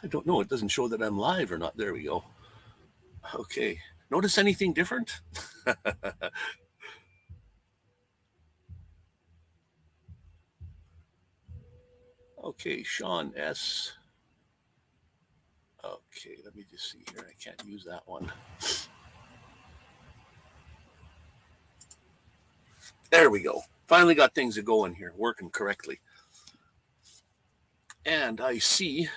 I don't know. It doesn't show that I'm live or not. There we go. Okay. Notice anything different? Okay, Sean S. Okay, let me just see here. I can't use that one. There we go. Finally got things going here, working correctly. And I see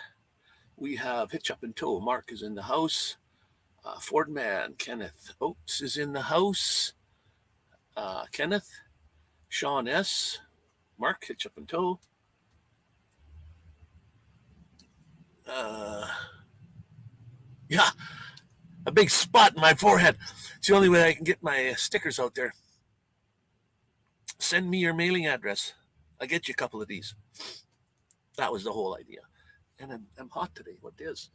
we have Hitch Up and Toe. Mark is in the house. Fordman, Kenneth Oates is in the house. Kenneth, Sean S., Mark, Hitch Up and Toe. Yeah, a big spot in my forehead. It's the only way I can get my stickers out there. Send me your mailing address. I'll get you a couple of these. That was the whole idea. And I'm hot today. What is?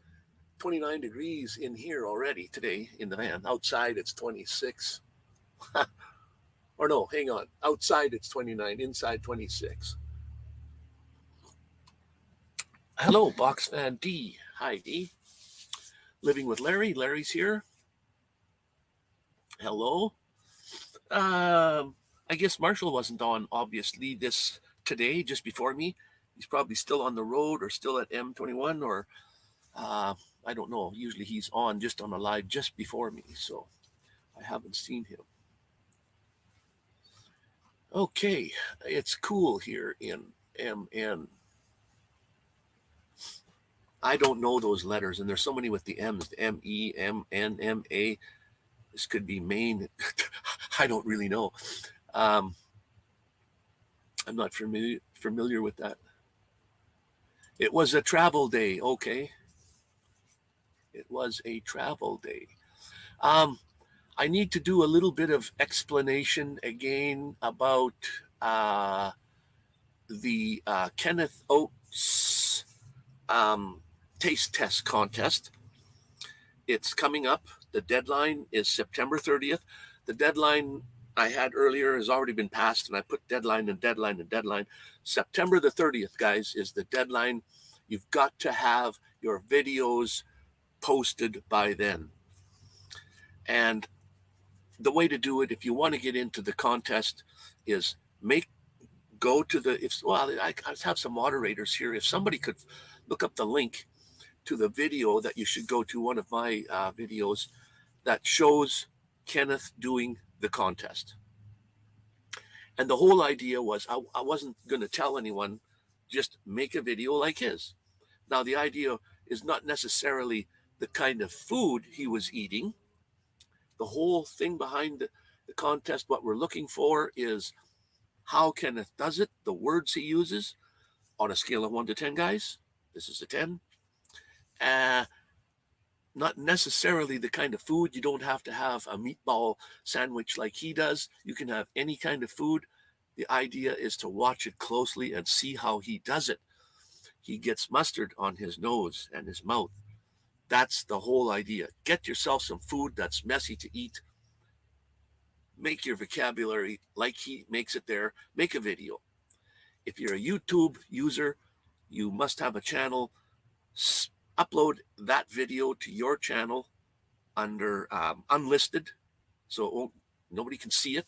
29 degrees in here already today in the van. Outside it's 26. Or no, hang on. Outside it's 29, inside 26. Hello, Box Fan D. Hi, D. Living with Larry. Larry's here. Hello. I guess Marshall wasn't on, obviously, this today, just before me. He's probably still on the road or still at M21 or I don't know. Usually he's on just on a live just before me, so I haven't seen him. Okay, it's cool here in MN. I don't know those letters, and there's so many with the M's, the M-E, M-N, M-A. This could be Maine. I don't really know. I'm not familiar with that. It was a travel day. Okay. It was a travel day. I need to do a little bit of explanation again about the Kenneth Oates taste test contest. It's coming up. The deadline is September 30th. The deadline I had earlier has already been passed, and I put deadline and deadline and deadline. September the 30th, guys, is the deadline. You've got to have your videos posted by then. And the way to do it, if you want to get into the contest, is go to the, I have some moderators here. If somebody could look up the link to the video that you should go to, one of my videos that shows Kenneth doing the contest. And the whole idea was I wasn't going to tell anyone, just make a video like his. Now, the idea is not necessarily the kind of food he was eating. The whole thing behind the contest, what we're looking for is how Kenneth does it, the words he uses on a scale of 1 to 10, guys. This is a 10. Not necessarily the kind of food. You don't have to have a meatball sandwich like he does. You can have any kind of food. The idea is to watch it closely and see how he does it. He gets mustard on his nose and his mouth. That's the whole idea. Get yourself some food that's messy to eat. Make your vocabulary like he makes it there. Make a video. If you're a YouTube user, you must have a channel. Upload that video to your channel under unlisted, so nobody can see it.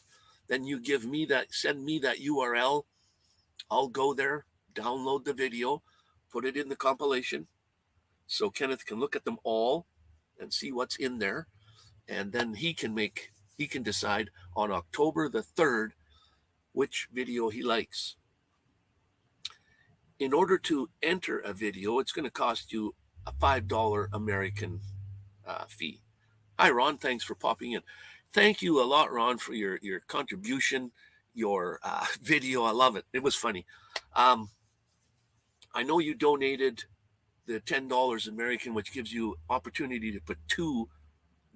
Then you send me that URL. I'll go there, download the video, put it in the compilation, so Kenneth can look at them all and see what's in there, and then he can decide on October the 3rd which video he likes. In order to enter a video, it's going to cost you a $5 American fee. Hi, Ron. Thanks for popping in. Thank you a lot, Ron, for your contribution, your video. I love it. It was funny. I know you donated the $10 American, which gives you opportunity to put 2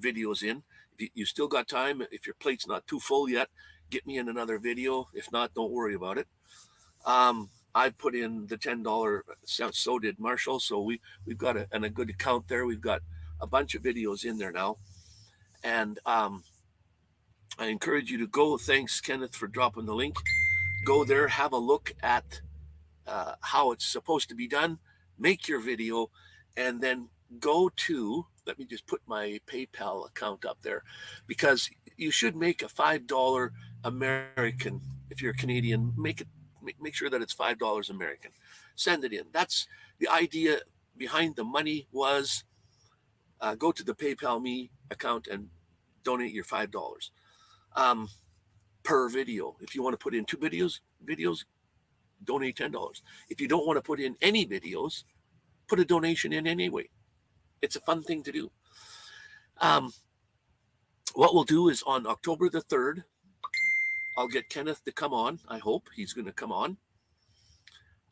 videos in. If you still got time, if your plate's not too full yet, get me in another video. If not, don't worry about it. I put in the $10, so did Marshall. So we've got a good account there. We've got a bunch of videos in there now. And I encourage you to go. Thanks, Kenneth, for dropping the link. Go there, have a look at how it's supposed to be done. Make your video. and then go to, let me just put my PayPal account up there, because you should make a $5 American. If you're a Canadian, make sure that it's $5 American. Send it in. That's the idea behind the money was go to the PayPal me account and donate your $5 per video. If you want to put in two videos, donate $10. If you don't want to put in any videos, put a donation in anyway. It's a fun thing to do. What we'll do is on October the 3rd, I'll get Kenneth to come on. I hope he's going to come on.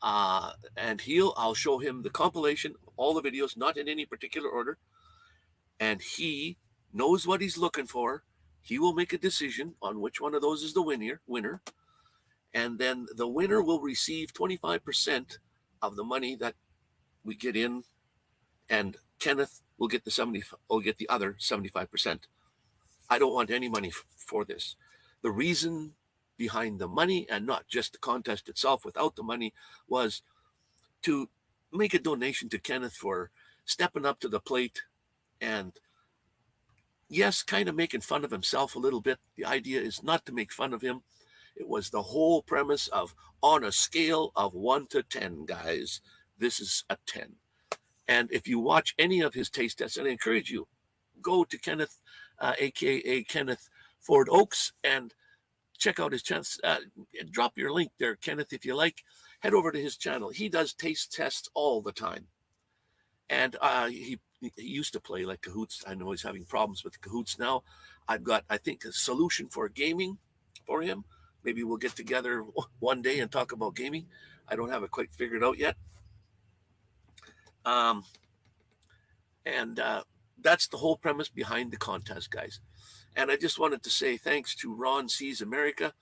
And I'll show him the compilation, all the videos, not in any particular order. And he knows what he's looking for. He will make a decision on which one of those is the winner. And then the winner will receive 25% of the money that we get in, and Kenneth will get the other 75%. I don't want any money for this. The reason behind the money, and not just the contest itself without the money, was to make a donation to Kenneth for stepping up to the plate and, yes, kind of making fun of himself a little bit. The idea is not to make fun of him. It was the whole premise of, on a scale of 1 to 10, guys, this is a 10. And if you watch any of his taste tests, and I encourage you, go to Kenneth, aka Kenneth Ford Oaks, and check out his channel. Drop your link there, Kenneth, if you like. Head over to his channel. He does taste tests all the time. And he used to play like Cahoots. I know he's having problems with Cahoots now. I've got, I think, a solution for gaming for him. Maybe we'll get together one day and talk about gaming. I don't have it quite figured out yet. That's the whole premise behind the contest, guys. And I just wanted to say thanks to Ron Sees America.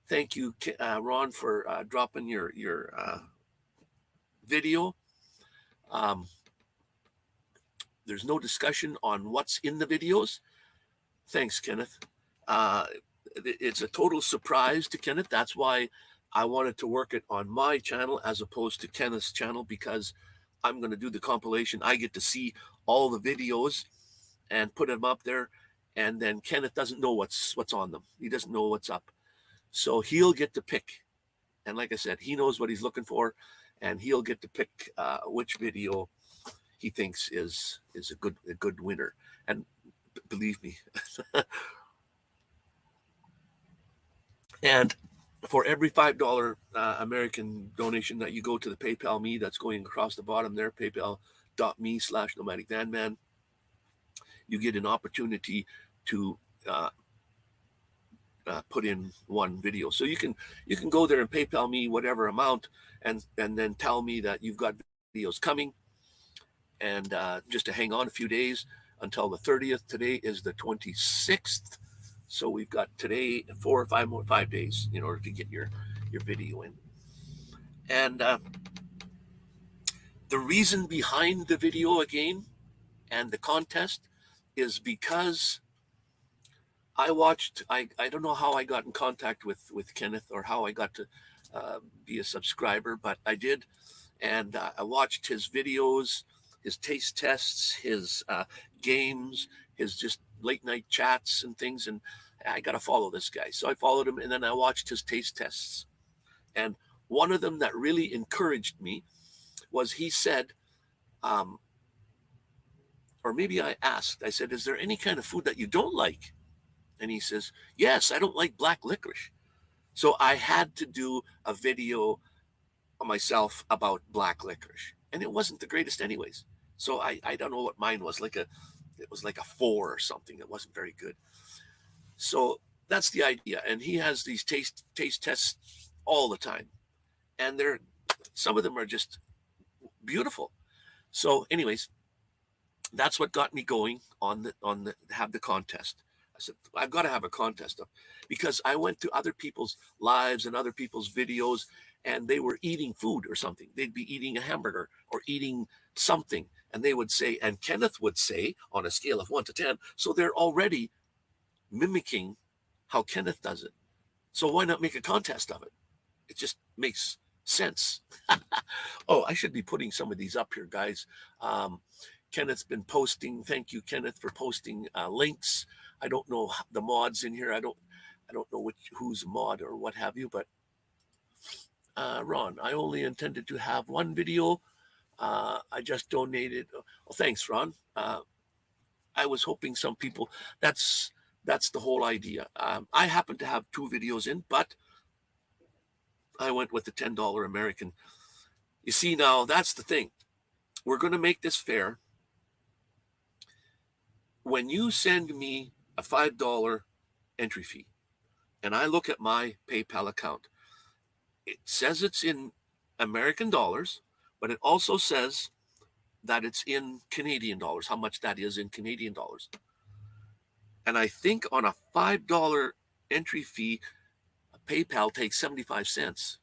Thank you, Ron, for dropping your video. There's no discussion on what's in the videos. Thanks, Kenneth. It's a total surprise to Kenneth. That's why I wanted to work it on my channel as opposed to Kenneth's channel, because I'm going to do the compilation. I get to see all the videos and put them up there, and then Kenneth doesn't know what's on them. He doesn't know what's up. So he'll get to pick. And like I said, he knows what he's looking for, and he'll get to pick which video he thinks is a good winner. And believe me, and for every $5 American donation that you go to the PayPal me, that's going across the bottom there, paypal.me/Nomadic Vanman, you get an opportunity to put in one video. So you can go there and PayPal me whatever amount, and then tell me that you've got videos coming, and just to hang on a few days until the 30th. Today is the 26th. So we've got today 4 or 5 days in order to get your video in. And the reason behind the video again and the contest is because I don't know how I got in contact with Kenneth, or how I got to be a subscriber, but I did. And I watched his videos, his taste tests, his games, his just late night chats and things, and I got to follow this guy. So I followed him, and then I watched his taste tests. And one of them that really encouraged me was, he said, or maybe I asked, I said, is there any kind of food that you don't like? And he says, yes, I don't like black licorice. So I had to do a video myself about black licorice, and it wasn't the greatest anyways. So I don't know what mine was, it was like a 4 or something. It wasn't very good. So that's the idea. And he has these taste tests all the time, and some of them are just beautiful. So anyways, that's what got me going on the have the contest. I said, I've got to have a contest, because I went to other people's lives and other people's videos, and they were eating food or something. They'd be eating a hamburger or eating something, and they would say, and Kenneth would say, on a scale of 1 to 10. So they're already mimicking how Kenneth does it. So why not make a contest of it? It just makes sense. Oh, I should be putting some of these up here, guys. Kenneth's been posting. Thank you, Kenneth, for posting links. I don't know the mods in here. I don't know who's a mod or what have you, but Ron, I only intended to have one video. I just donated. Well, thanks, Ron. I was hoping some people. That's the whole idea. I happen to have 2 videos in, but I went with the $10 American. You see, now that's the thing. We're going to make this fair. When you send me a $5 entry fee, and I look at my PayPal account, it says it's in American dollars, but it also says that it's in Canadian dollars, how much that is in Canadian dollars. And I think on a $5 entry fee, PayPal takes 75 cents.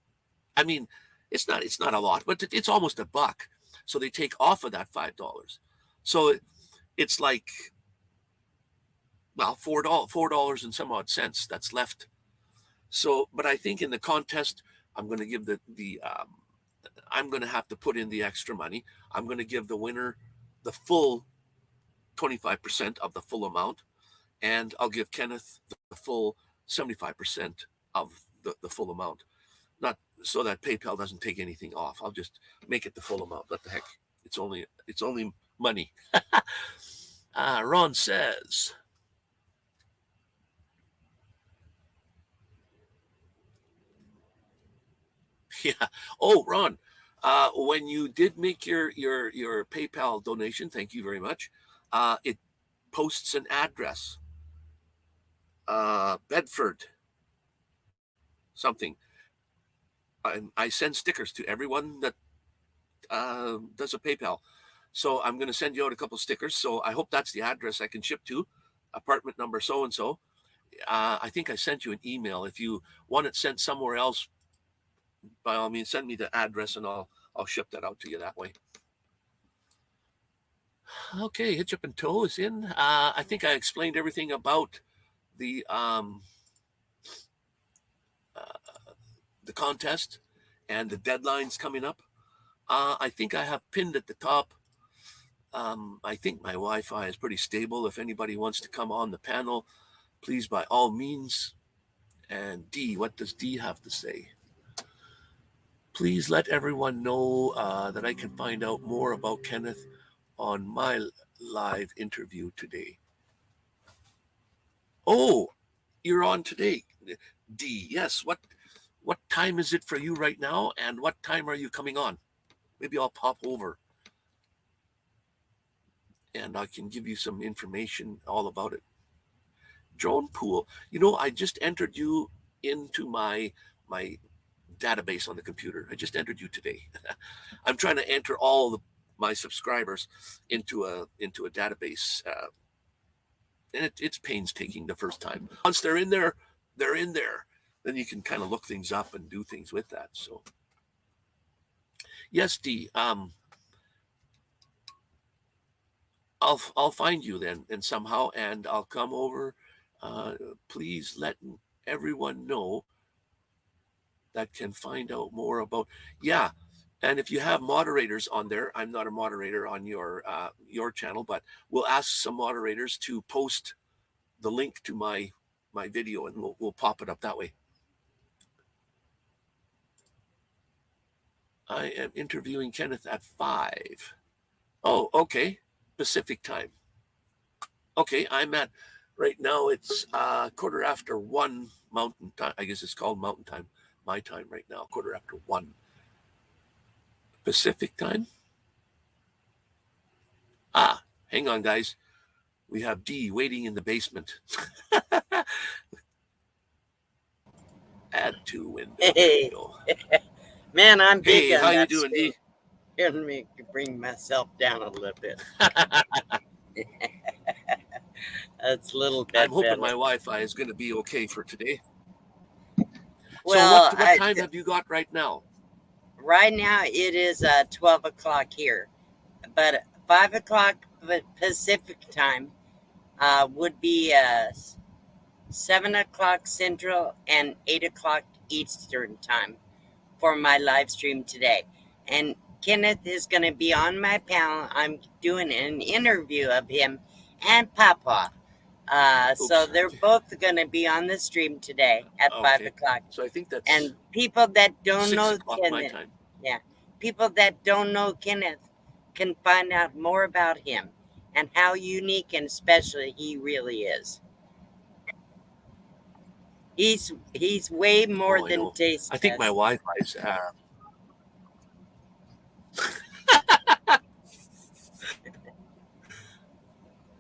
I mean, it's not a lot, but it's almost $1. So they take off of that $5. So it's like, well, $4 and some odd cents that's left. So, but I think in the contest, I'm going to give I'm going to have to put in the extra money. I'm going to give the winner the full 25% of the full amount, and I'll give Kenneth the full 75% of the full amount. Not so that PayPal doesn't take anything off. I'll just make it the full amount. What the heck? It's only money. Ron says, yeah. Oh, Ron, when you did make your PayPal donation, thank you very much. It posts an address, Bedford, something. I send stickers to everyone that does a PayPal. So I'm going to send you out a couple stickers. So I hope that's the address I can ship to, apartment number so and so. I think I sent you an email. If you want it sent somewhere else, by all means, send me the address and I'll ship that out to you that way. Okay, Hitch Up and Toe is in. I think I explained everything about the contest and the deadlines coming up. I think I have pinned at the top. I think my Wi-Fi is pretty stable. If anybody wants to come on the panel, please, by all means. And D, what does D have to say? Please let everyone know that I can find out more about Kenneth on my live interview today. Oh, you're on today, D. Yes. What time is it for you right now? And what time are you coming on? Maybe I'll pop over and I can give you some information all about it. Drone pool. I just entered you into my database on the computer. I just entered you today. I'm trying to enter all my subscribers into a database, and it's painstaking the first time. Once they're in there, they're in there. Then you can kind of look things up and do things with that. So, yes, D. I'll find you then, and somehow, and I'll come over. Please let everyone know that can find out more about. Yeah, and if you have moderators on there, I'm not a moderator on your channel, but we'll ask some moderators to post the link to my video, and we'll pop it up that way. I am interviewing Kenneth at 5. Oh, okay. Pacific time. Okay, I'm at, right now it's 1:15 Mountain time. I guess it's called Mountain time. My time right now, 1:15. Pacific time? Hang on, guys. We have D waiting in the basement. Add to window. Hey. Man, I'm big on how that you doing, D? Here, let me bring myself down a little bit. That's a little bit I'm hoping better. my Wi-Fi is going to be okay for today. Well, so what time have you got right now? Right now it is 12 o'clock here, but 5 o'clock Pacific time would be 7 o'clock Central and 8 o'clock Eastern time for my live stream today. And Kenneth is going to be on my panel. I'm doing an interview of him and Papa. So Oops. they're both going to be on the stream today at 5 Okay. o'clock. So I think that's And people that don't 6 know o'clock my Kenneth, time. people that don't know Kenneth can find out more about him and how unique and special he really is. He's way more Oh, I than know. taste I think my test. Wi-Fi is.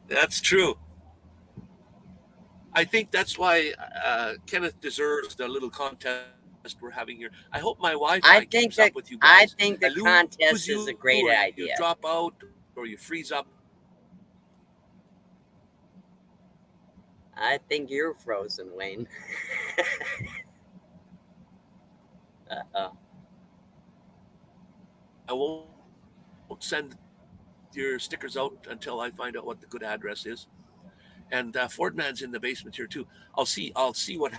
That's true. I think that's why Kenneth deserves the little contest we're having here. I hope my Wi-Fi keeps up with you I guys. think I the lose contest is a you, great or you idea. drop out, or you freeze up. I think you're frozen, Wayne. Uh-oh. I won't send your stickers out until I find out what the good address is. And Fordman's in the basement here too. I'll see what.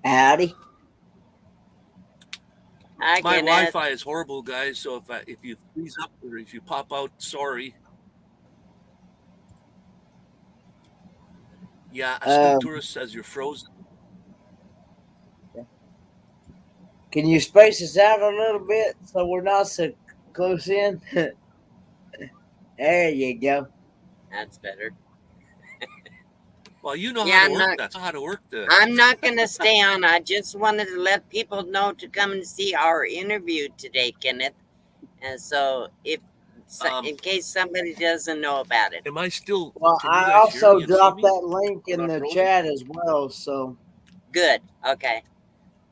Howdy. Hi, My Kenneth. Wi-Fi is horrible, guys. So if you freeze up or if you pop out, sorry. Yeah, astute tourist says you're frozen. Can you space us out a little bit so we're not so close in? There you go. That's better. Well, you know Yeah, how to work that. How to work the. I'm not going to stay on. I just wanted to let people know to come and see our interview today, Kenneth. And so, in case somebody doesn't know about it. Am I still? Well, Can you I guys hear also me and see dropped me? that link I'm in not the frozen? chat as well. So Good. Okay.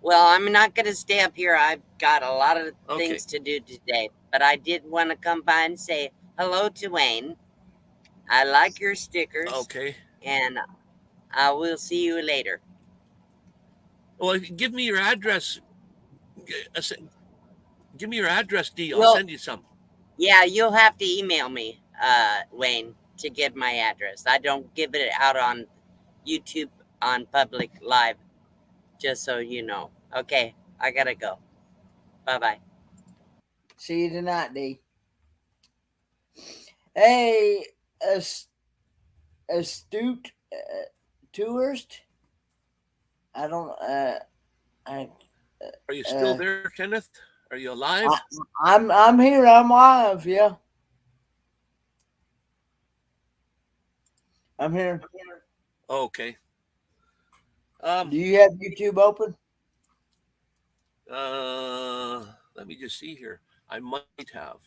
Well, I'm not going to stay up here. I've got a lot of things to do today. But I did want to come by and say hello to Wayne. I like your stickers. Okay. And I will see you later. Well, give me your address. Give me your address, D. I'll send you some. Yeah, you'll have to email me, Wayne, to get my address. I don't give it out on YouTube on public live, just so you know. Okay, I gotta go. Bye-bye. see you tonight, D. Hey, astute tourist. I don't. Are you still there, Kenneth? Are you alive? I'm here. I'm live. Yeah. I'm here. Okay. Do you have YouTube open? Let me just see here. I might have.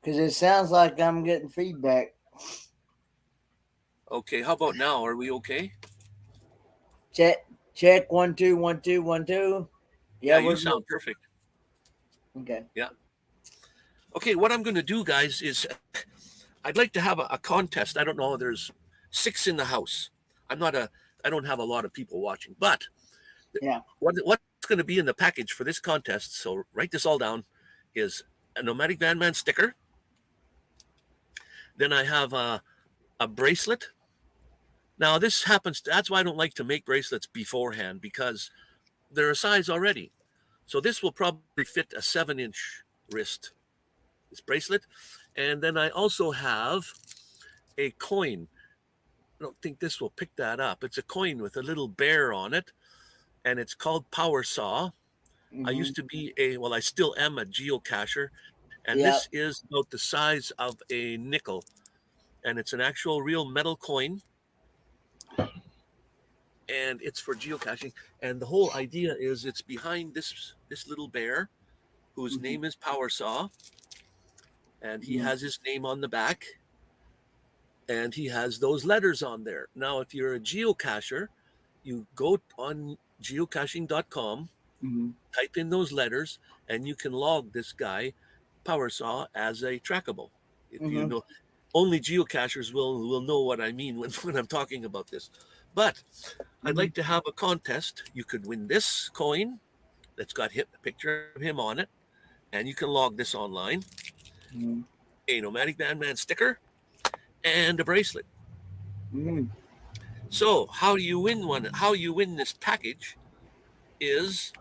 Because it sounds like I'm getting feedback. Okay. How about now? Are we okay? Check 1 2 1 2 1 2. Yeah, you sound perfect. Okay. Yeah. Okay, what I'm going to do, guys, is I'd like to have a contest. I don't know. There's 6 in the house. I don't have a lot of people watching, but yeah, what's going to be in the package for this contest? So write this all down. Is a Nomadic Vanman sticker. Then I have a bracelet. Now this happens. That's why I don't like to make bracelets beforehand, because they're a size already. So this will probably fit a 7-inch wrist. This bracelet, and then I also have a coin. I don't think this will pick that up. It's a coin with a little bear on it, and it's called Power Saw. I used to be I still am a geocacher, and this is about the size of a nickel, and it's an actual real metal coin, and it's for geocaching. And the whole idea is it's behind this little bear, whose name is Power Saw, and he has his name on the back, and he has those letters on there. Now, if you're a geocacher, you go on geocaching.com, type in those letters, and you can log this guy, Power Saw, as a trackable. If you know, only geocachers will know what I mean when I'm talking about this. But I'd like to have a contest. You could win this coin that's got a picture of him on it, and you can log this online, Mm-hmm. a Nomadic Vanman sticker, and a bracelet. Mm-hmm. So how do you win one? How you win this package is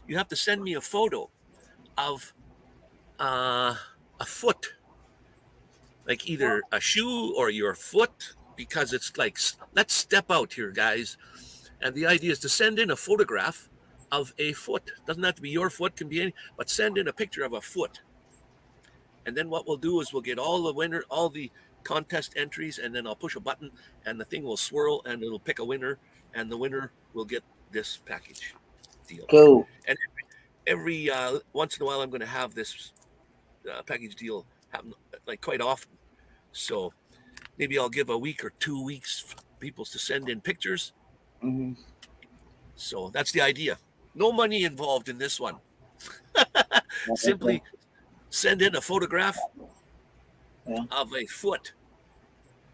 you have to send me a photo of uh, a foot, like either a shoe or your foot, because it's like, let's step out here, guys. And the idea is to send in a photograph of a foot. Doesn't have to be your foot, can be any, but send in a picture of a foot. And then what we'll do is we'll get all the contest entries, and then I'll push a button, and the thing will swirl, and it'll pick a winner, and the winner will get this package deal. Cool. And every once in a while, I'm going to have this package deal happen, like quite often. So maybe I'll give a week or 2 weeks for people to send in pictures. Mm-hmm. So that's the idea. No money involved in this one. Okay. Simply send in a photograph Yeah. of a foot,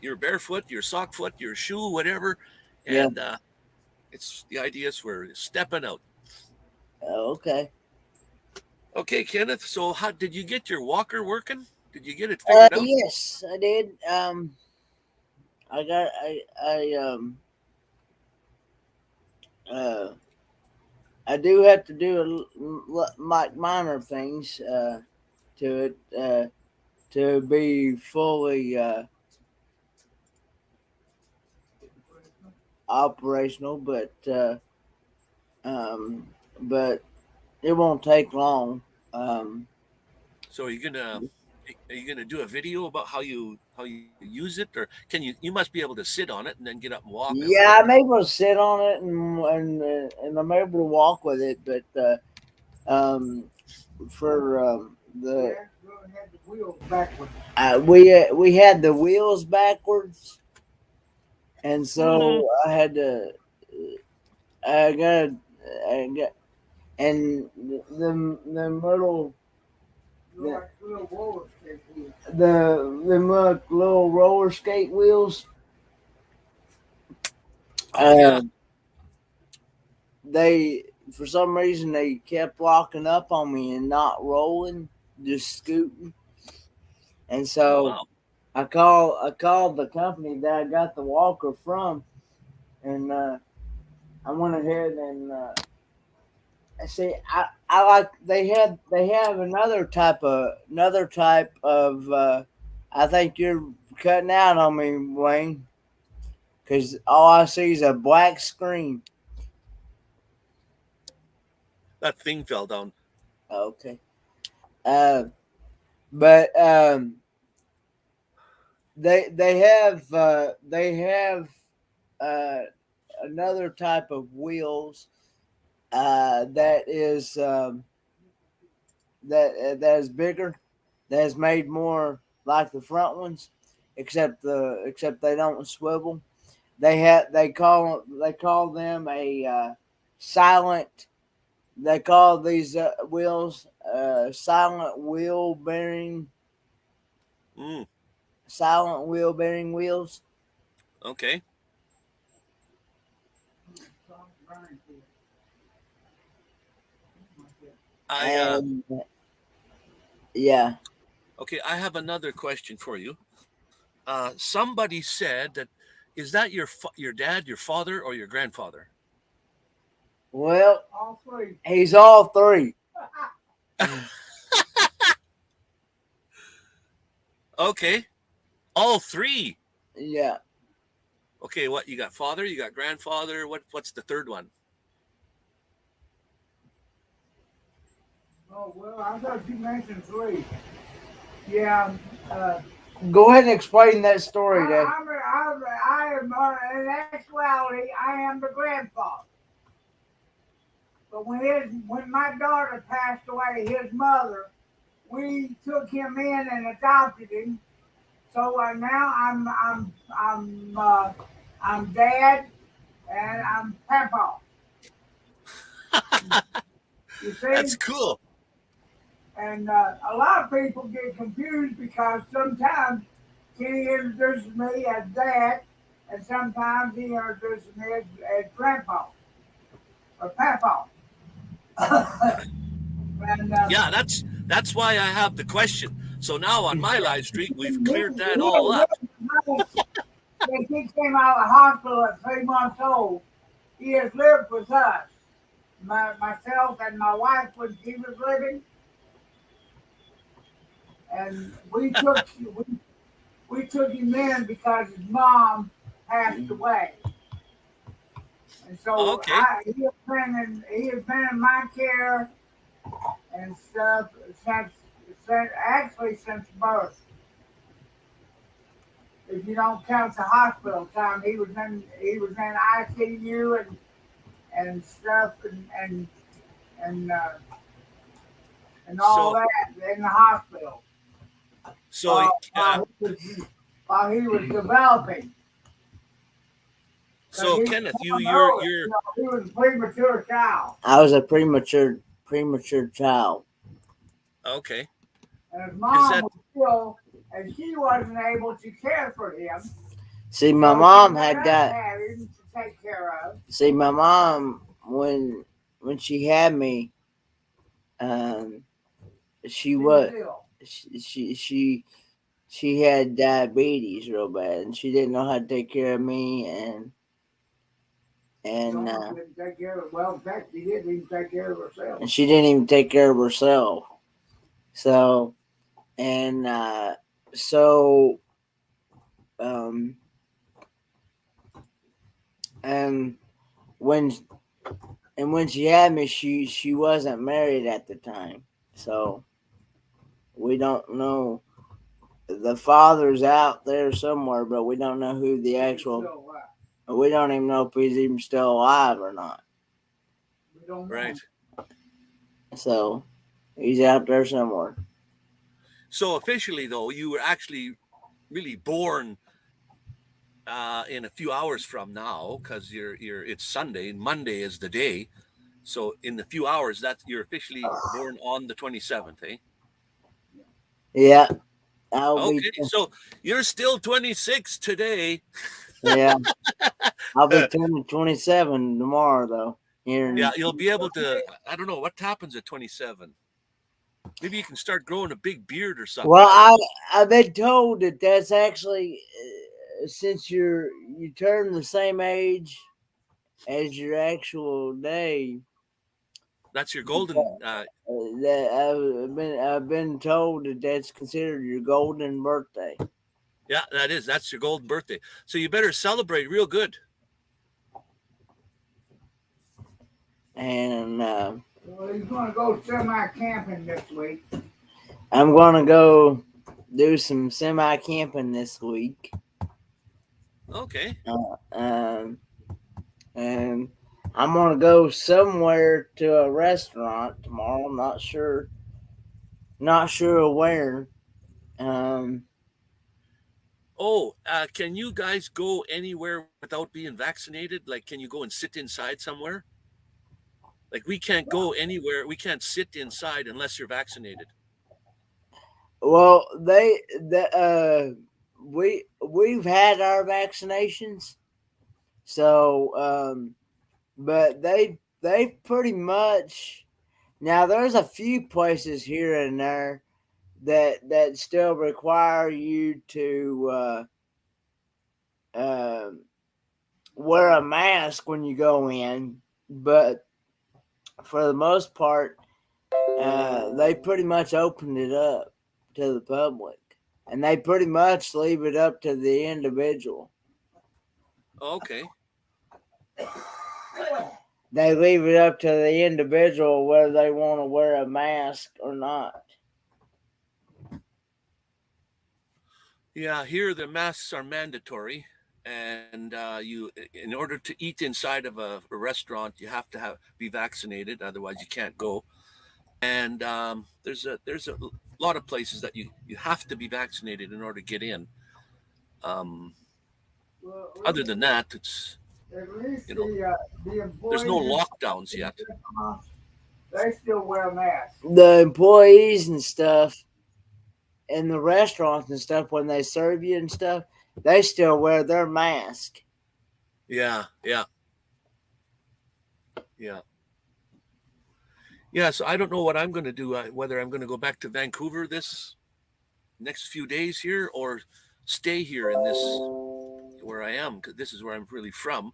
your barefoot, your sock foot, your shoe, whatever. Yeah. And it's the idea is we're stepping out. Okay. Okay, Kenneth. So how did you get your walker working? Did you get it figured out? Yes, I did. I got. Uh, I do have to do like minor things to it to be fully operational, um, but it won't take long. Um, So are you gonna do a video about how you use it, or can you must be able to sit on it and then get up and walk on it, yeah, or I'm able to sit on it and I'm able to walk with it, but um, for the we had the wheels backwards, and so I got and them little little roller skate wheels. oh yeah. They for some reason they kept locking up on me and not rolling, just scooting. And Oh so wow. I called the company that I got the walker from, and I went ahead and I see I like they have another type of I think you're cutting out on me, Wayne, because all I see is a black screen. That thing fell down. Okay. But they have uh, another type of wheels that is that is bigger, that is made more like the front ones, except they don't swivel. They call them a silent. They call these wheels silent wheel bearing Mm, silent wheel bearing wheels. okay. I And yeah, okay. I have another question for you. Somebody said that is that your dad, your father, or your grandfather? well, he's all three. Okay, all three. Yeah. Okay, what you got? Father, you got grandfather. What's the third one? Oh, well, I thought you mentioned three. Yeah, Go ahead and explain that story, Dad. in actuality, I am the grandfather. But when my daughter passed away, his mother, we took him in and adopted him. So now I'm dad and I'm papa. You That's see? cool. And a lot of people get confused because sometimes Kenny introduces me as dad, and sometimes he introduces me as grandpa or papa. And Yeah, that's why I have the question. So now on my live stream, we've cleared that he all up. since he came out of the hospital at 3 months old, he has lived with us. Myself and my wife when she was living, and we took him in because his mom passed away, and so Okay. he has been in my care and stuff since actually since birth. If you don't count the hospital time, he was in ICU and stuff and uh, and all So that in the hospital so while while he was developing. Because so he Kenneth, was you're he was a premature child, I was a premature child. okay. and his Is mom that was ill, and she wasn't able to care for him. See, my So mom she had let us got. have him to take care of. See, my mom when she had me, um, she She was was ill. she had diabetes real bad, and she didn't know how to take care of me, and She and almost didn't take care of. Well, in fact, she didn't even take care of herself. and she didn't even take care of herself. So and so um and when when she had me, she wasn't married at the time, so we don't know. The father's out there somewhere, but we don't know who the actual. So, We don't even know if he's even still alive or not. we don't know. right? So he's out there somewhere. So officially, though, you were actually really born in a few hours from now because you're it's Sunday and Monday is the day. So in a few hours, that you're officially born on the 27th, eh? Yeah, I'll be. Okay, so you're still 26 today. Yeah, I'll be turning 27 tomorrow, though. Here, Yeah, in, you'll be able to. I don't know what happens at 27. Maybe you can start growing a big beard or something. well, I don't know. I've been told that that's actually since you turn the same age as your actual day. That's your golden. That I've been told that that's considered your golden birthday. Yeah, that is. That's your golden birthday. So you better celebrate real good. And Well, he's going to go semi camping this week. I'm gonna go do some semi camping this week. Okay. Um, and I'm gonna go somewhere to a restaurant tomorrow. I'm not sure where. Um, Oh, can you guys go anywhere without being vaccinated? Like, can you go and sit inside somewhere? Like, we can't go anywhere. We can't sit inside unless you're vaccinated. well, we've had our vaccinations, so but they pretty much now. There's a few places here and there that still require you to um wear a mask when you go in, but for the most part, they pretty much opened it up to the public, and they pretty much leave it up to the individual. Okay. They leave it up to the individual whether they want to wear a mask or not. Yeah, here the masks are mandatory, and in order to eat inside of a restaurant, you have to be vaccinated. Otherwise, you can't go. And there's a lot of places that you have to be vaccinated in order to get in. Um, Well, Other than that, it's at least you know the there's no employees lockdowns in yet. the restaurants, they still wear masks. The employees and stuff in the restaurants and stuff when they serve you and stuff, they still wear their mask. Yeah. So I don't know what I'm going to do. Whether I'm going to go back to Vancouver this next few days here, or stay here in this where I am, because this is where I'm really from.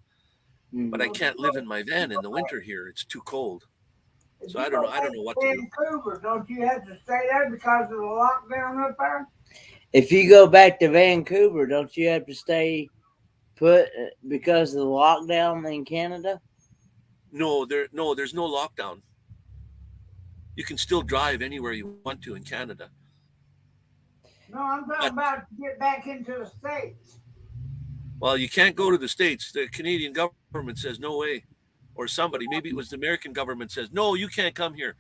But I can't live in my van in the winter here. It's too cold. So I don't know. I don't know what to do. Vancouver, don't you have to stay there because of the lockdown up there? If you go back to Vancouver, don't you have to stay put because of the lockdown in Canada? No, there's no lockdown. You can still drive anywhere you want to in Canada. No, I'm talking about to get back into the States. Well, you can't go to the States. The Canadian government says no way. Or somebody, maybe it was the American government, says, no, you can't come here.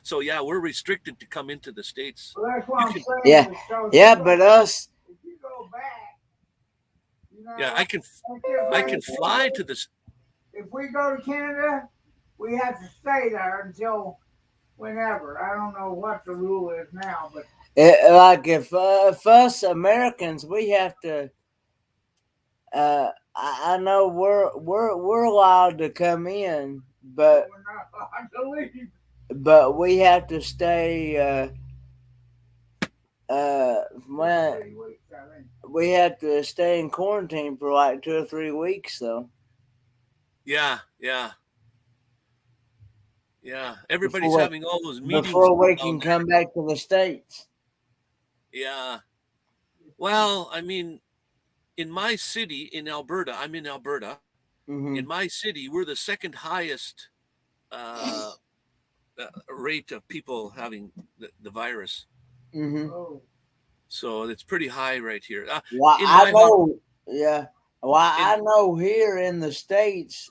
So yeah, we're restricted to come into the States. Well, that's what I'm saying. Yeah, So yeah, but us. If you go back, you know, Yeah, I can fly to the. If we go to Canada, we have to stay there until whenever. I don't know what the rule is now, but Like if us Americans, we have to. I know we're allowed to come in, but we're not allowed to leave. But we have to stay. When we have to stay in quarantine for like 2 or 3 weeks, though. Yeah. Everybody's having all those meetings before we can come back to the States. Yeah. Well, I mean, in my city in Alberta, I'm in Alberta. Mm-hmm. In my city, we're the second highest rate of people having the virus. Mm-hmm. So it's pretty high right here. Well, I know. Yeah. Well, I know here in the States,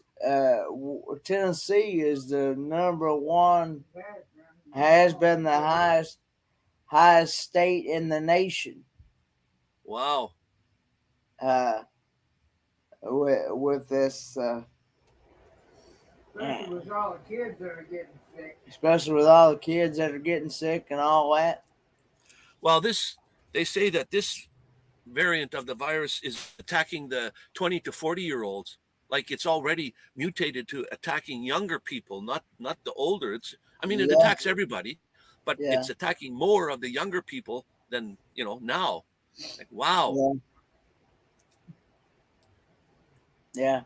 Tennessee is the number one. Has been the highest state in the nation. Wow. With this. Especially with all the kids that are getting sick. Especially with all the kids that are getting sick and all that. Well, they say that this variant of the virus is attacking the 20 to 40-year-olds. Like it's already mutated to attacking younger people, not the older. It attacks everybody, but it's attacking more of the younger people than, now. Like, wow. Yeah.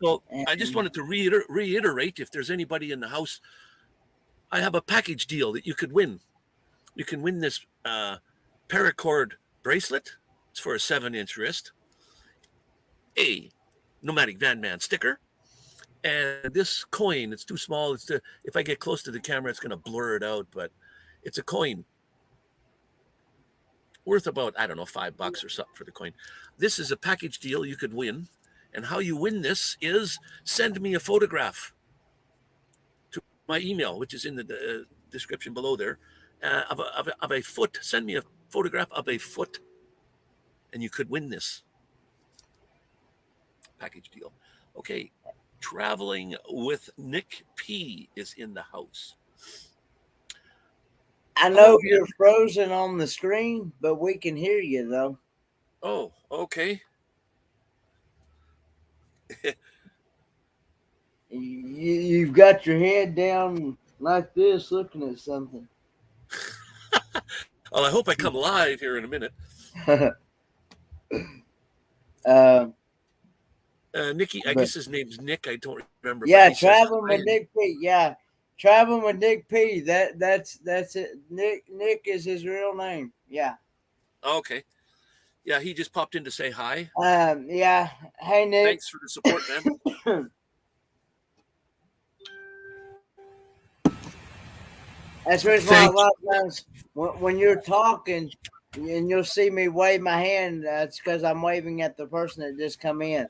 So I just wanted to reiterate, if there's anybody in the house, I have a package deal that you could win. You can win this paracord bracelet. It's for a 7-inch wrist. A Nomadic Vanman sticker. And this coin, it's too small. If I get close to the camera, it's going to blur it out, but it's a coin worth about, I don't know, $5 or something for the coin. This is a package deal you could win. And how you win this is send me a photograph to my email, which is in the description below there, of a foot. Send me a photograph of a foot, and you could win this package deal. Okay, Traveling with Nick P is in the house. I know you're frozen on the screen, but we can hear you, though. Oh, okay. You've got your head down like this, looking at something. Well, I hope I come live here in a minute. Nicky, I guess his name's Nick. I don't remember. Yeah, Traveling with Nick P. Yeah, Traveling with Nick P. That's it. Nick is his real name. Yeah. Okay. Yeah, he just popped in to say hi. Yeah. Hey, Nick. Thanks for the support, man. That's the reason why a lot of times when you're talking and you'll see me wave my hand, that's because I'm waving at the person that just come in.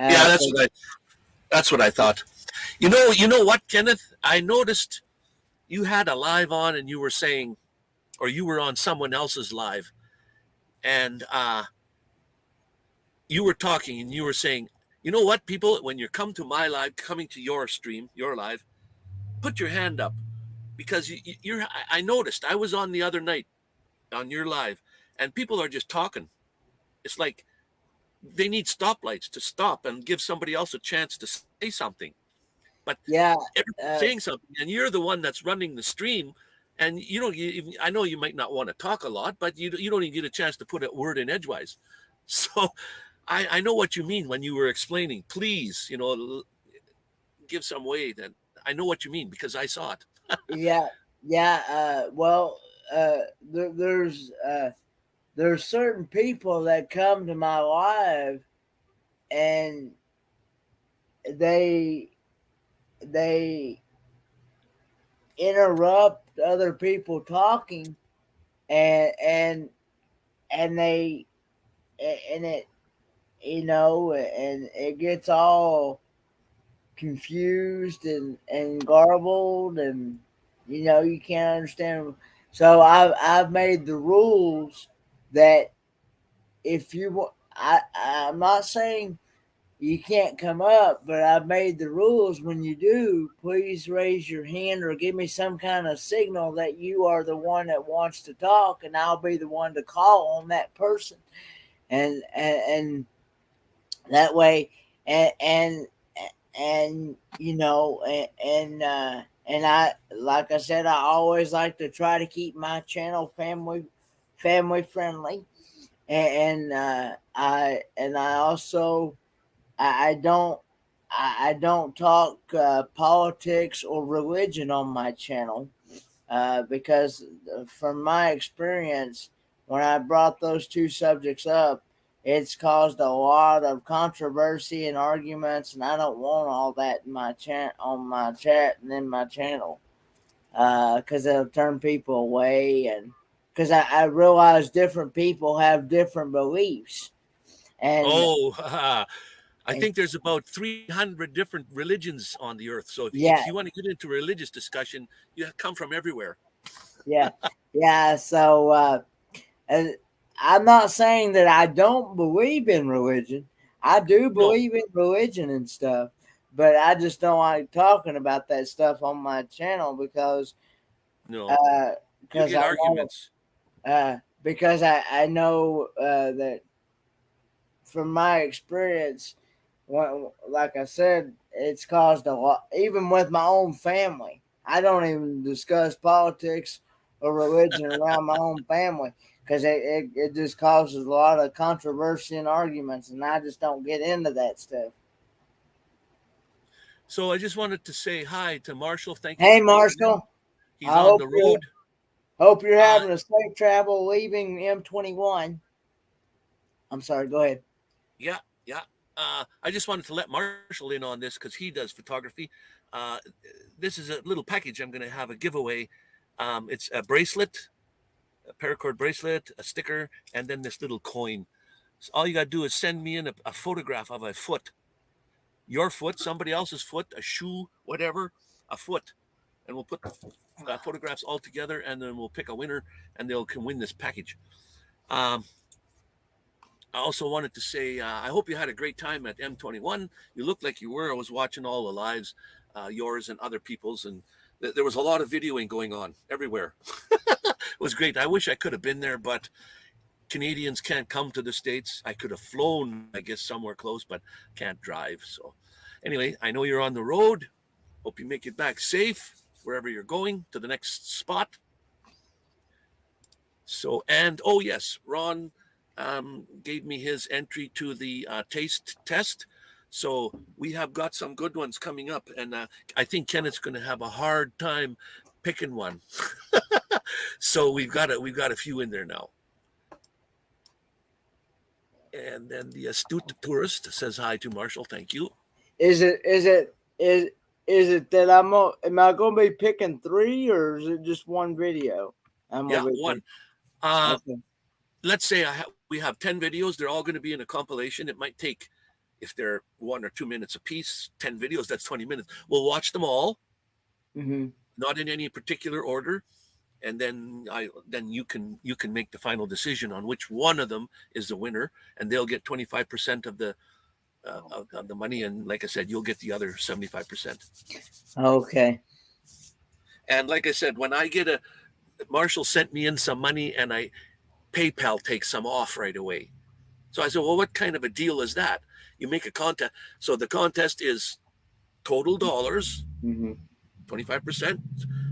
Yeah, that's what I thought. You know what, Kenneth? I noticed you had a live on and you were saying, or you were on someone else's live, and you were talking and you were saying, you know what, people, when you come to my live, coming to your stream, your live, put your hand up, because I noticed I was on the other night on your live, and people are just talking. It's like they need stoplights to stop and give somebody else a chance to say something. But Yeah. everybody's saying something, and you're the one that's running the stream. And I know you might not want to talk a lot, but you don't even get a chance to put a word in edgewise. So I know what you mean when you were explaining. Please, give some way. Then I know what you mean because I saw it. Yeah. Yeah. Well, there's certain people that come to my live, and they they interrupt other people talking, and they and it and it gets all confused and garbled, and you can't understand. So I've made the rules that if you want, I'm not saying you can't come up, but I've made the rules. When you do, please raise your hand or give me some kind of signal that you are the one that wants to talk, and I'll be the one to call on that person. And that way, and and I, like I said, I always like to try to keep my channel family friendly, and I also I don't I don't talk politics or religion on my channel, because from my experience, when I brought those two subjects up, it's caused a lot of controversy and arguments, and I don't want all that in my chat and in my channel, because it'll turn people away, and because I realize different people have different beliefs, and, Oh, I and think there's about 300 different religions on the earth. So yeah, if you want to get into religious discussion, you come from everywhere. yeah, yeah. So and I'm not saying that I don't believe in religion. I do No, believe in religion and stuff, but I just don't like talking about that stuff on my channel no, uh, you because get I want arguments. because I know that from my experience, like I said, it's caused a lot, even with my own family. I don't even discuss politics or religion around my own family because it just causes a lot of controversy and arguments, and I just don't get into that stuff. So I just wanted to say hi to Marshall. Thank you Hey, for calling in. Marshall, He's I on the road. hope you're Uh, having a safe travel leaving M21. I'm sorry. Go ahead. yeah, yeah. I just wanted to let Marshall in on this because he does photography. Uh, this is a little package. I'm going to have a giveaway. It's a bracelet, a paracord bracelet, a sticker, and then this little coin. So all you got to do is send me in a photograph of a foot, your foot, somebody else's foot, a shoe, whatever, a foot, and we'll put the photographs all together, and then we'll pick a winner, and they'll can win this package. Um, I also wanted to say I hope you had a great time at M21. You looked like you were. I was watching all the lives, yours and other people's, and there was a lot of videoing going on everywhere. It was great. I wish I could have been there, but Canadians can't come to the States. I could have flown, I guess, somewhere close, but can't drive. So, anyway, I know you're on the road. Hope you make it back safe wherever you're going to the next spot. So, and oh, yes, Ron gave me his entry to the taste test. So, we have got some good ones coming up. And I think Kenneth's going to have a hard time picking one. So, we've got a few in there now. And then the astute tourist says hi to Marshall. Thank you. Is it that am I going to be picking three, or is it just one video? I'm Yeah, gonna be one. picking. Uh, Okay. let's say we have 10 videos. They're all going to be in a compilation. It might take, if they're 1 or 2 minutes a piece, 10 videos, that's 20 minutes. We'll watch them all, Mm-hmm. not in any particular order. And then you can make the final decision on which one of them is the winner, and they'll get 25% of the money, and like I said, you'll get the other 75%. Okay. And like I said, when I get Marshall sent me in some money, and PayPal takes some off right away. So I said, well, what kind of a deal is that? You make a contest. So the contest is total dollars, 25%.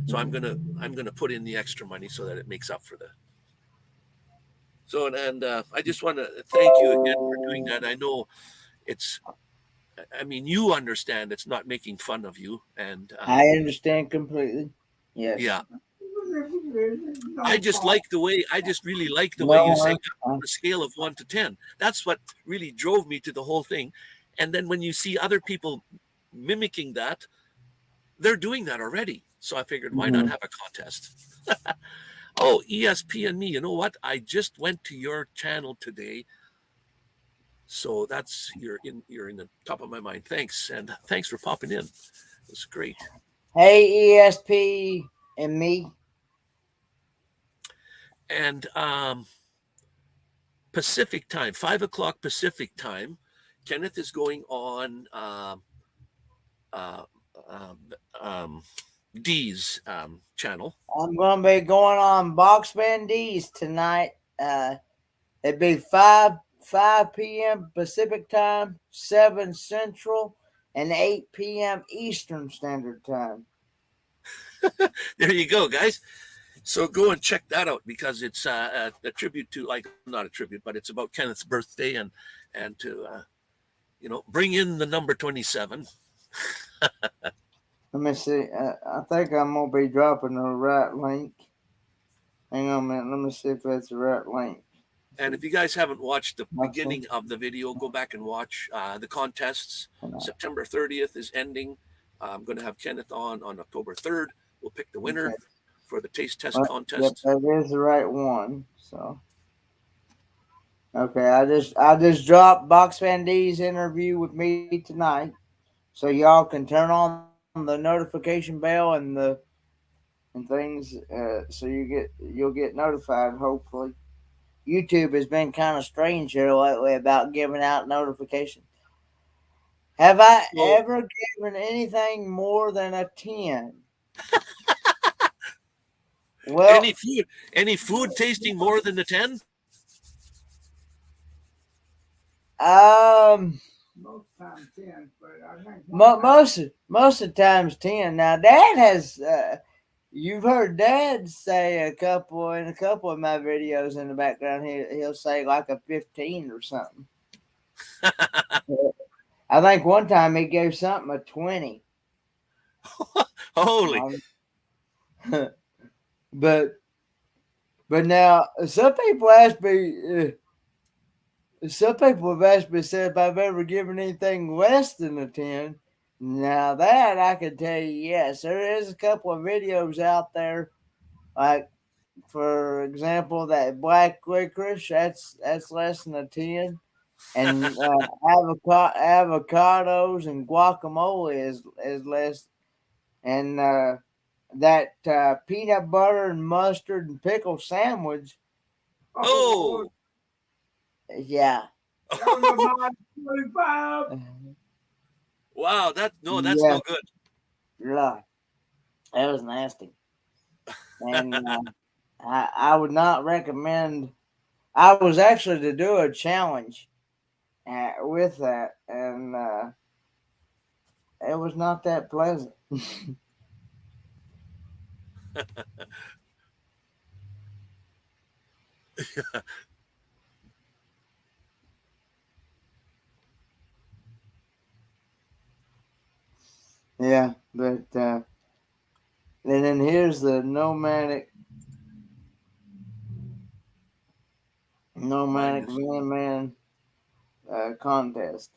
So I'm gonna put in the extra money so that it makes up for the. So and I just want to thank you again for doing that. I know it's. I mean, you understand it's not making fun of you, and I understand completely. Yes. yeah, No I just fault. like the way. I just really like the way you say No, on a scale of 1 to 10. That's what really drove me to the whole thing. And then when you see other people mimicking that, they're doing that already. So I figured, why not have a contest? Oh, ESP and me. You know what? I just went to your channel today. So that's you're in the top of my mind. Thanks. And thanks for popping in. It's great. Hey, ESP and me. And Pacific time, 5 o'clock Pacific time, Kenneth is going on uh, um, um, D's channel. I'm going to be going on Box Band D's tonight. It'd be 5 p.m. Pacific time, 7 Central, and 8 p.m. Eastern Standard Time. There you go, guys. So go and check that out because it's a tribute to, like, not a tribute, but it's about Kenneth's birthday and to bring in the number 27. Let me see. I think I'm going to be dropping the right link. Hang on a minute. Let me see if that's the right link. And if you guys haven't watched the beginning of the video, go back and watch the contests. September 30th is ending. I'm going to have Kenneth on October 3rd. We'll pick the winner for the taste test contest. Yep, that is the right one. So, okay, I just dropped Box Van D's interview with me tonight, so y'all can turn on the notification bell and things, so you'll get notified. Hopefully, YouTube has been kind of strange here lately about giving out notifications. Have I ever given anything more than a 10? Well, any food tasting more than the 10? Most times 10, but I think most of the times 10. Now, Dad has. You've heard Dad say in a couple of my videos in the background. He'll say like a 15 or something. I think one time he gave something a 20. Holy! But now some people ask me. Some people have asked me said if I've ever given anything less than a 10. Now that I can tell you, yes, there is a couple of videos out there, like for example, that black licorice. That's less than a 10, and avocados and guacamole is less, and that peanut butter and mustard and pickle sandwich. Oh, Yeah. that was about 25. Wow, that's no good. Yeah, that was nasty. And I would not recommend. I was actually to do a challenge with that, and it was not that pleasant. Yeah, but and then here's the Nomadic Vanman contest.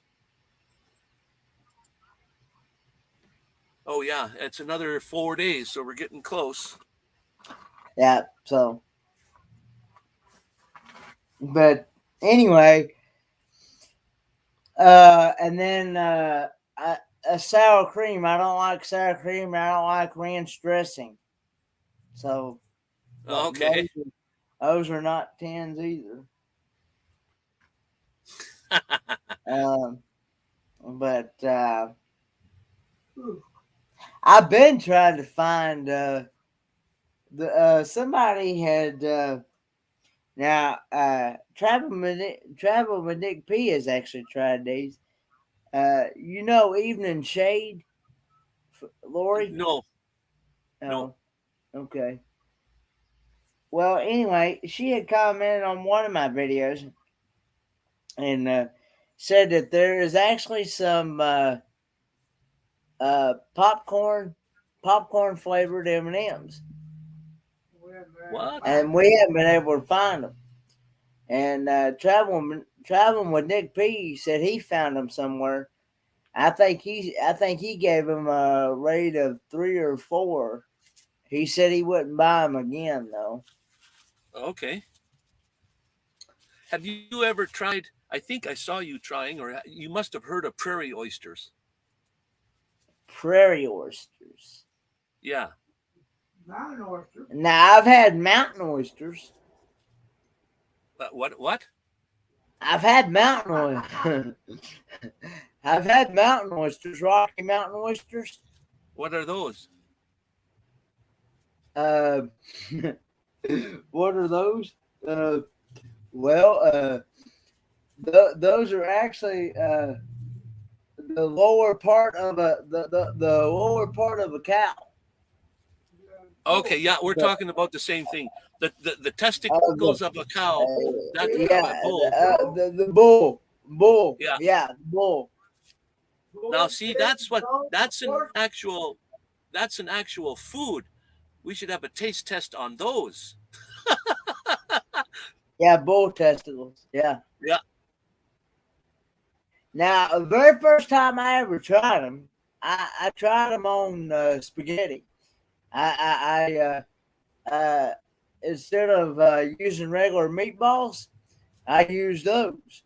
Oh yeah, it's another 4 days, so we're getting close. Yeah, so. But anyway, and then a sour cream. I don't like sour cream. I don't like ranch dressing. So, Okay. those are not 10s either. But I've been trying to find somebody had Now, Travel with Nick P has actually tried these. Evening Shade, Lori? No, Oh, okay. Well, anyway, she had commented on one of my videos and said that there is actually some popcorn flavored M&Ms. What? And we haven't been able to find them. And traveling with Nick P said he found them somewhere. I think he gave them a rate of 3 or 4. He said he wouldn't buy them again though. Okay. Have you ever tried? I think I saw you trying, or you must have heard of prairie oysters. Prairie oysters. Yeah. Mountain oyster. Now I've had mountain oysters. What? I've had mountain oysters. I've had mountain oysters, Rocky Mountain oysters. What are those? What are those? Those are actually the lower part of the lower part of a cow. Okay, yeah, we're talking about the same thing. The testicles of a cow. That's Yeah, a bull. the bull. Yeah. Bull. Now, see, that's an actual food. We should have a taste test on those. Yeah, bull testicles. Yeah. Yeah. Now, the very first time I ever tried them, I tried them on spaghetti. I instead of using regular meatballs, I used those,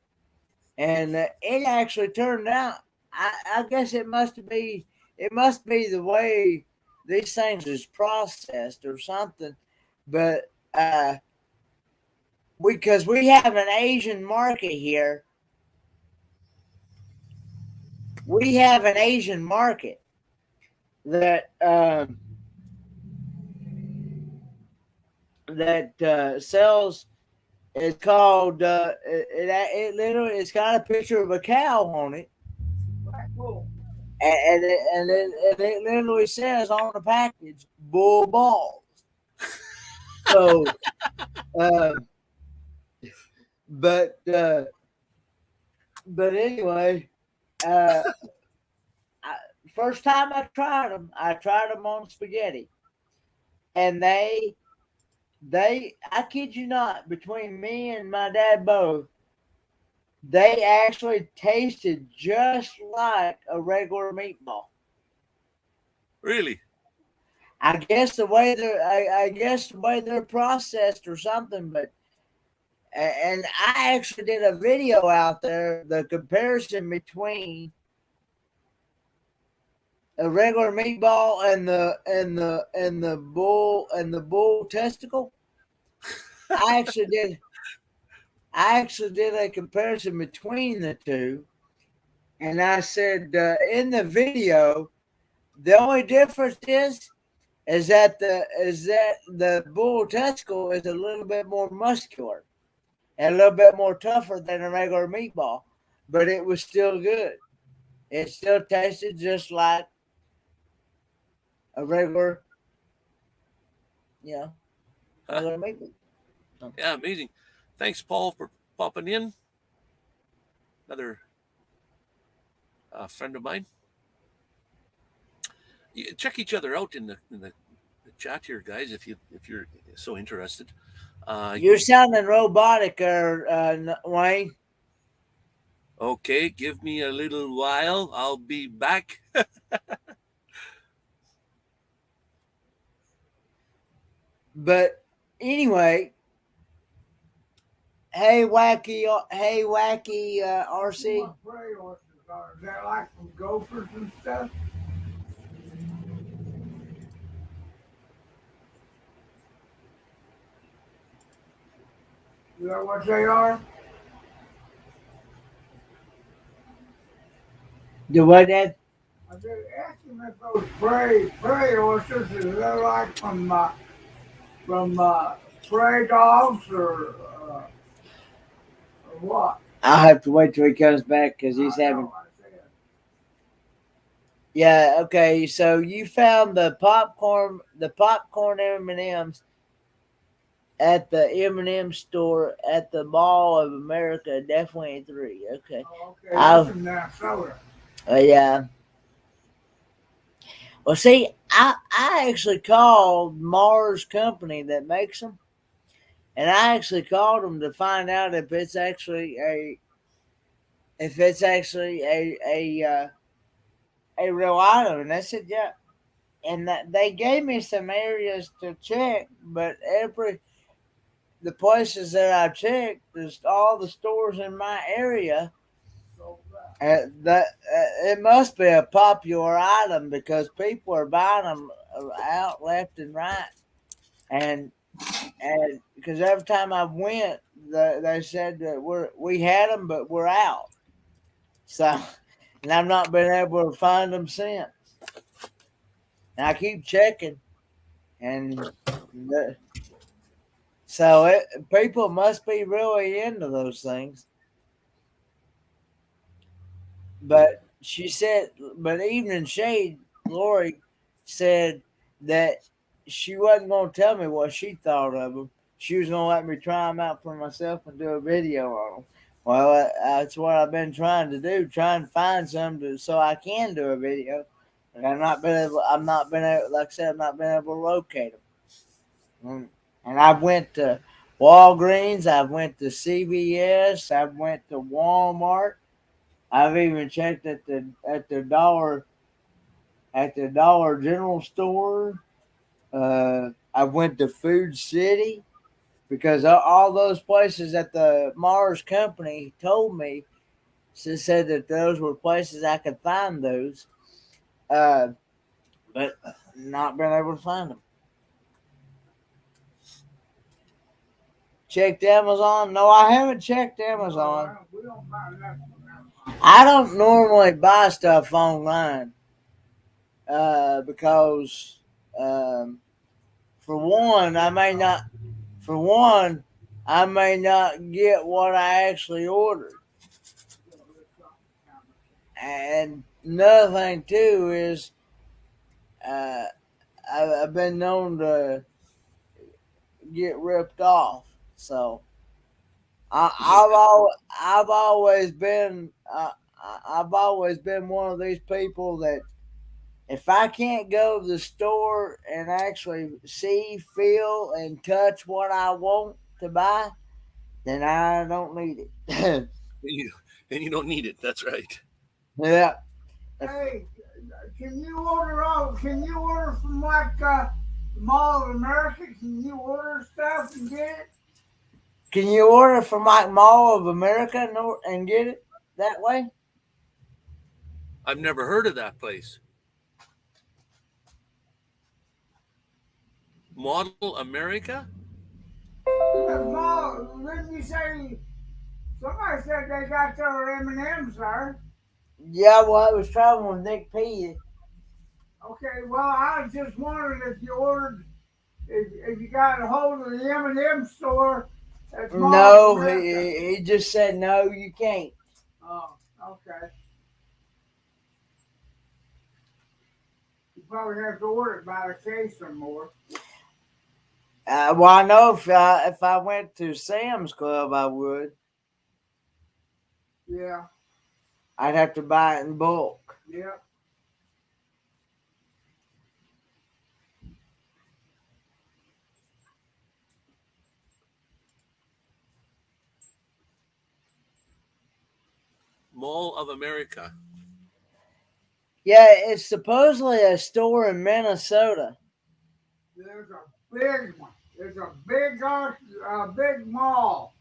and it actually turned out. I guess it must be the way these things is processed or something, but because we have an Asian market here. We have an Asian market that sells. It's called. It literally. It's got a picture of a cow on it, and it literally says on the package "bull balls." So, but anyway, first time I tried them on spaghetti, and they I kid you not, between me and my dad both, they actually tasted just like a regular meatball. Really? I guess the way they're processed or something, but and I actually did a video out there, the comparison between a regular meatball and the bull testicle. I actually did a comparison between the two, and I said in the video, the only difference is that the bull testicle is a little bit more muscular and a little bit more tougher than a regular meatball, but it was still good. It still tasted just like a regular, regular meatball. Yeah, amazing. Thanks, Paul, for popping in. Another friend of mine. You check each other out in the chat here, guys, if you're so interested. You're sounding robotic, Wayne. Okay, give me a little while. I'll be back. But anyway, hey wacky RC. Prairie oysters are. Is that like from gophers and stuff? You know what they are? The what, Dad? I was asking if those prairie oysters is that like from prairie dogs or What? I'll have to wait till he comes back because he's having. I said, Yeah. Okay. So you found the popcorn M&Ms at the M&M store at the Mall of America. Definitely 3. Okay. oh, okay, I'll. that's in Minnesota. Yeah. Well, see, I actually called Mars Company that makes them, and I actually called them to find out if it's actually a real item, and they said yeah, and that they gave me some areas to check, but the places that I checked, there's all the stores in my area. So, That it must be a popular item because people are buying them out left and right, and because every time I went, they said that we had them, but we're out. So, and I've not been able to find them since. And I keep checking, and so people must be really into those things. But she said, but Evening Shade, Lori said that she wasn't going to tell me what she thought of them. She was going to let me try them out for myself and do a video on them. Well, that's what I've been trying to do, trying to find some so I can do a video. And I've not been able, like I said, I've not been able to locate them. And I went to Walgreens, I went to CVS, I went to Walmart. I've even checked at the Dollar General store. I went to Food City because all those places at the Mars Company told me, said that those were places I could find those, uh, but not been able to find them. Checked Amazon? No, I haven't checked Amazon. we don't buy nothing from them. I don't normally buy stuff online because for one, I may not get what I actually ordered. And another thing too is uh, I've been known to get ripped off. So I've always been one of these people that if I can't go to the store and actually see, feel, and touch what I want to buy, then I don't need it. You, and you don't need it. That's right. Yeah. Hey, Can you order from like the Mall of America? Can you order stuff and get it? Can you order from like Mall of America and get it that way? I've never heard of that place. Model America? The mall. Didn't you say somebody said they got their M&Ms there? Yeah, well, I was traveling with Nick P. Okay, well, I was just wondering if you ordered, if you got a hold of the M&M store at Mall of No, America. he just said no, you can't. Oh, okay. You probably have to order it by the case or more. Well, I know if I went to Sam's Club, I would. Yeah, I'd have to buy it in bulk. yeah. Mall of America. Yeah, it's supposedly a store in Minnesota. There's a big one. There's a big mall.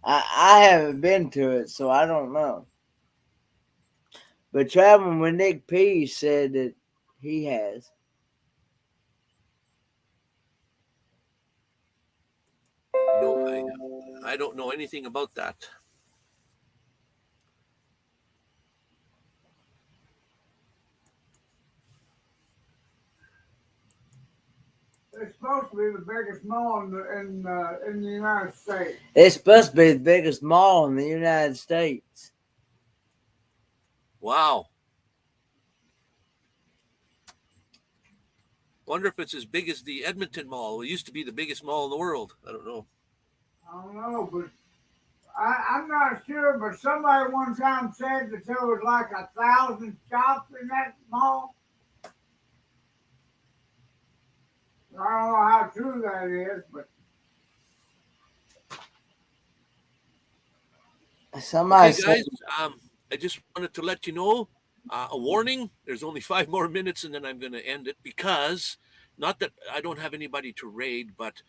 I haven't been to it, so I don't know. But traveling with Nick P said that he has. No, I don't know anything about that. It's supposed to be the biggest mall in the United States. It's supposed to be the biggest mall in the United States. Wow. Wonder if it's as big as the Edmonton Mall. It used to be the biggest mall in the world. I don't know. I don't know, but I'm not sure. But somebody one time said that there was like 1,000 shops in that mall. I don't know how true that is, but Somebody Okay, said, guys. I just wanted to let you know a warning. There's only 5 more minutes, and then I'm going to end it because not that I don't have anybody to raid, but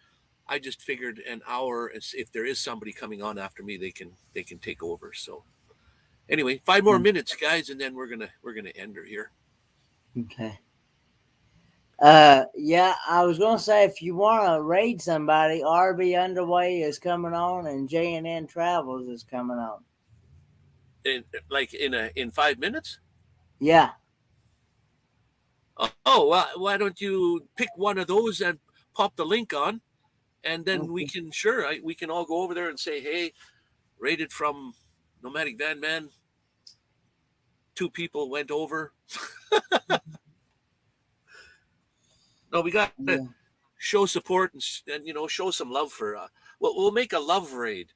I just figured an hour. If there is somebody coming on after me, they can take over. So anyway, 5 more minutes, guys, and then we're gonna end her here. okay. Yeah, I was gonna say if you want to raid somebody, RB Underway is coming on, and J&N Travels is coming on. In 5 minutes. Yeah. Oh, well, why don't you pick one of those and pop the link on, and then we Okay. can we can all go over there and say, hey, rated from Nomadic Vanman. 2 people went over. No, we got to Yeah. show support and show some love for. We'll make a love raid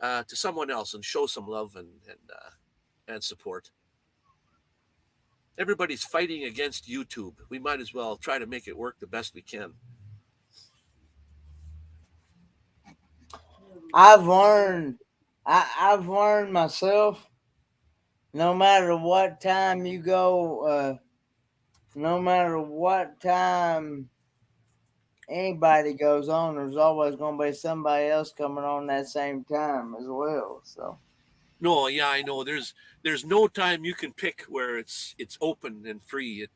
to someone else and show some love and support. Everybody's fighting against YouTube. We might as well try to make it work the best we can. I've learned myself, no matter what time you go, no matter what time anybody goes on, there's always going to be somebody else coming on that same time as well. So No, yeah, I know. There's no time you can pick where it's open and free.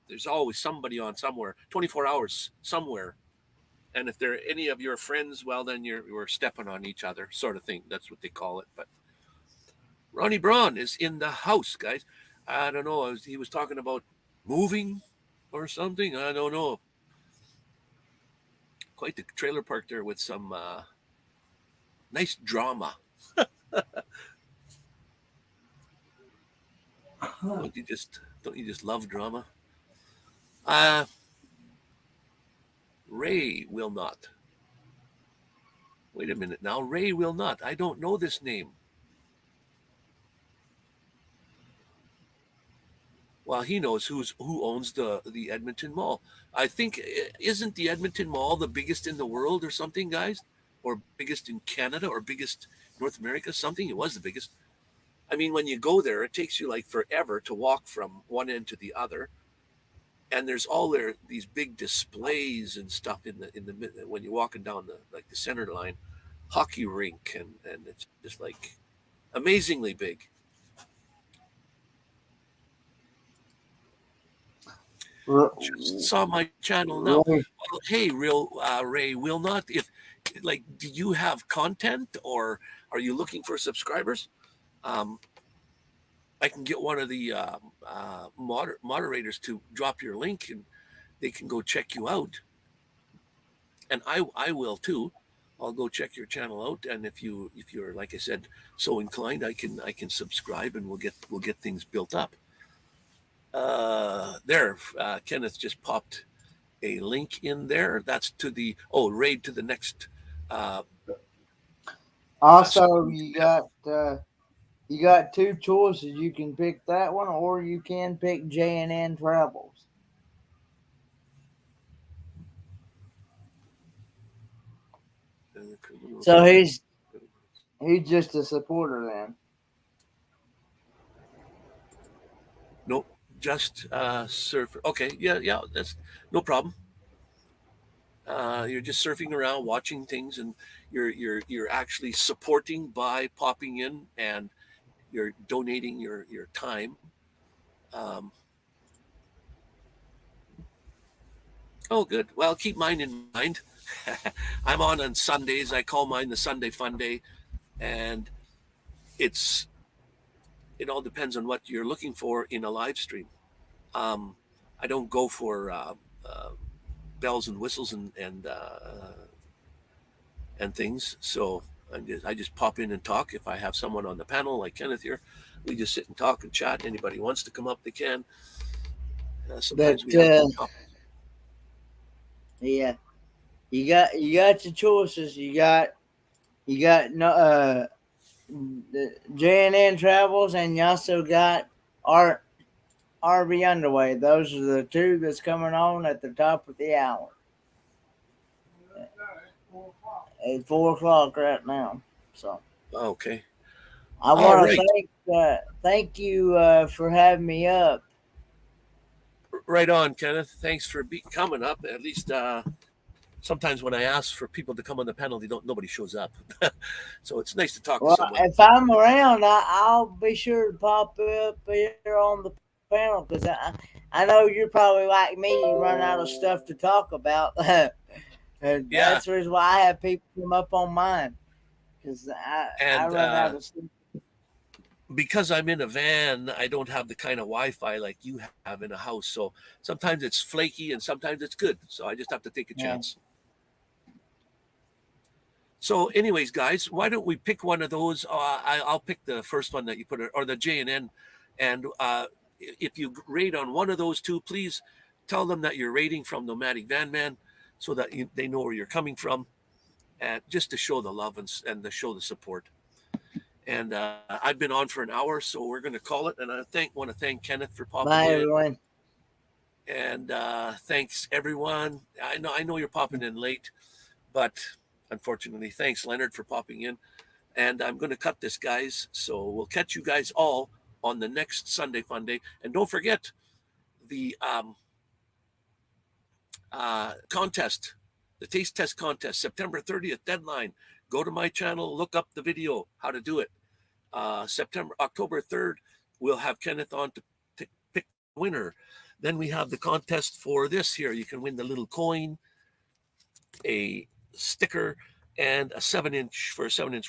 There's always somebody on somewhere, 24 hours somewhere. And if they're any of your friends, well, then you're stepping on each other, sort of thing. That's what they call it. But Ronnie Braun is in the house, guys. I don't know. He was talking about moving or something. I don't know. Quite the trailer park there with some nice drama. Don't you just love drama? Ray will not. Wait a minute now. Ray will not. I don't know this name. Well, he knows who owns the Edmonton Mall. I think isn't the Edmonton Mall the biggest in the world or something, guys? Or biggest in Canada or biggest North America? Something. It was the biggest. I mean, when you go there, it takes you like forever to walk from one end to the other. And there's all these big displays and stuff in the when you're walking down the center line, hockey rink, and it's just like amazingly big. Just saw my channel now. Ray, Well, hey, real Ray will not. If like, do you have content or are you looking for subscribers? Um, I can get one of the moderators to drop your link and they can go check you out. And I will too. I'll go check your channel out, and if you're like I said so inclined, I can subscribe, and we'll get things built up. There, Kenneth just popped a link in there. That's to the raid to the next. also, you got 2 choices. You can pick that one, or you can pick J&N Travels. So he's just a supporter then. Nope, just surfer. Okay, yeah, that's no problem. You're just surfing around, watching things, and you're actually supporting by popping in, and you're donating your time. Um, oh, good. Well, keep mine in mind. I'm on Sundays. I call mine the Sunday Funday, and it all depends on what you're looking for in a live stream. I don't go for bells and whistles and things. So I just pop in and talk. If I have someone on the panel like Kenneth here, we just sit and talk and chat. Anybody wants to come up, they can. But Sometimes we have good topics. yeah, you got your choices. You got no the J&N Travels, and you also got Art RV Underway. Those are the two that's coming on at the top of the hour at 4 o'clock right now. So Okay. I All want right. to thank you for having me up. Right on, Kenneth. Thanks for coming up. At least sometimes when I ask for people to come on the panel, nobody shows up. So it's nice to talk to Well, someone. if I'm around, I'll be sure to pop up here on the panel because I know you're probably like me. You run out of stuff to talk about. And Yeah. that's the reason why I have people come up on mine because I run out of stuff. Because I'm in a van, I don't have the kind of Wi-Fi like you have in a house. So sometimes it's flaky and sometimes it's good. So I just have to take a chance. So, anyways, guys, why don't we pick one of those? I'll pick the first one that you put, or the J&N. And if you rate on one of those two, please tell them that you're rating from Nomadic Vanman so that they know where you're coming from, and just to show the love and to show the support. And I've been on for an hour, so we're going to call it. And I want to thank Kenneth for popping Bye, in. everyone. And thanks, everyone. I know you're popping in late, but unfortunately, thanks, Leonard, for popping in. And I'm going to cut this, guys. So we'll catch you guys all on the next Sunday Funday. And don't forget the contest, the taste test contest, September 30th deadline. Go to my channel, look up the video, how to do it. October 3rd, we'll have Kenneth on to pick the winner. Then we have the contest for this here. You can win the little coin, a sticker, and a 7-inch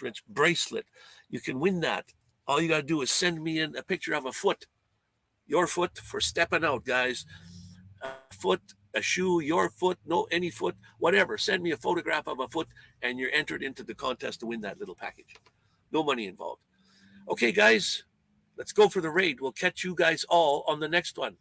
wrench bracelet. You can win that. All you got to do is send me in a picture of a foot, your foot, for stepping out, guys. A foot, a shoe, your foot, any foot, whatever. Send me a photograph of a foot, and you're entered into the contest to win that little package. No money involved. Okay, guys, let's go for the raid. We'll catch you guys all on the next one.